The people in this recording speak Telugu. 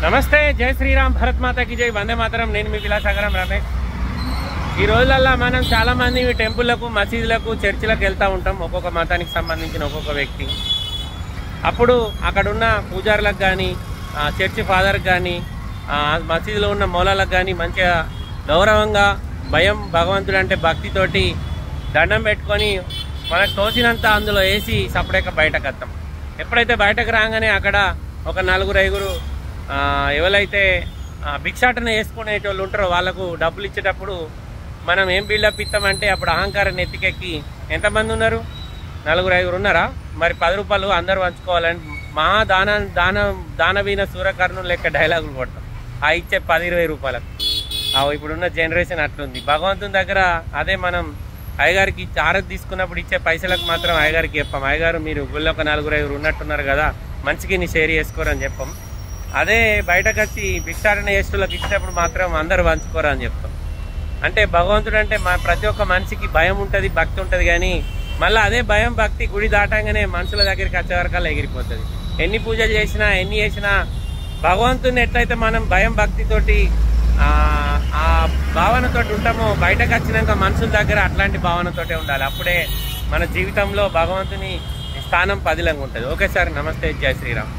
నమస్తే, జై శ్రీరామ్, భరత్ మాతాకి జై, వందే మాతరం. నేను మీ విలాసాగరం రమేష్. ఈ రోజుల్లో మనం చాలామంది టెంపుల్లకు, మసీదులకు, చర్చిలకు వెళ్తూ ఉంటాం. ఒక్కొక్క మతానికి సంబంధించిన ఒక్కొక్క వ్యక్తి. అప్పుడు అక్కడున్న పూజారులకు కానీ, చర్చి ఫాదర్కి కానీ, మసీదులో ఉన్న మౌలాలకు కానీ మంచిగా గౌరవంగా భయం, భగవంతుడు అంటే భక్తితోటి దండం పెట్టుకొని మనకు తోచినంత అందులో వేసి సపరేట్గా బయటకు వస్తాం. ఎప్పుడైతే బయటకు రాగానే అక్కడ ఒక నలుగురు ఐదుగురు ఎవరైతే భిక్షాటన వేసుకునేటోళ్ళు ఉంటారో వాళ్ళకు డబ్బులు ఇచ్చేటప్పుడు మనం ఏం బిల్డప్ ఇస్తామంటే అప్పుడు అహంకారాన్ని ఎత్తికెక్కి ఎంతమంది ఉన్నారు? నలుగురు ఐదుగురు ఉన్నారా? మరి 10 రూపాయలు అందరూ పంచుకోవాలని మహా దానవీన సూర్యకర్ణులు లెక్క డైలాగులు కొడతాం. ఆ ఇచ్చే 10-20 రూపాయలకు. ఇప్పుడున్న జనరేషన్ అట్లుంది. భగవంతుని దగ్గర అదే మనం అయ్యగారికి ఆరతి తీసుకున్నప్పుడు ఇచ్చే పైసలకు మాత్రం అయ్యగారికి చెప్పాం, అయ్యగారు మీరు గుళ్ళో ఒక 4-5 ఉన్నట్టున్నారు కదా, మంచిగా నీ షేర్ చేసుకోరని చెప్పాం. అదే బయటకు వచ్చి భిక్షాటన చేస్తులకు ఇచ్చినప్పుడు మాత్రం అందరూ పంచుకోరు అని చెప్తాం. అంటే భగవంతుడు అంటే ప్రతి ఒక్క మనిషికి భయం ఉంటుంది, భక్తి ఉంటుంది. కానీ మళ్ళీ అదే భయం, భక్తి గుడి దాటంగానే మనుషుల దగ్గరికి వచ్చే వరకల్లా ఎగిరిపోతుంది. ఎన్ని పూజలు చేసినా, ఎన్ని చేసినా భగవంతుని ఎట్లయితే మనం భయం, భక్తితోటి ఆ భావనతోటి ఉంటామో బయటకు వచ్చినాక మనుషుల దగ్గర అట్లాంటి భావనతోటే ఉండాలి. అప్పుడే మన జీవితంలో భగవంతుని స్థానం పదిలంగా ఉంటుంది. ఓకే సార్, నమస్తే, జై శ్రీరామ్.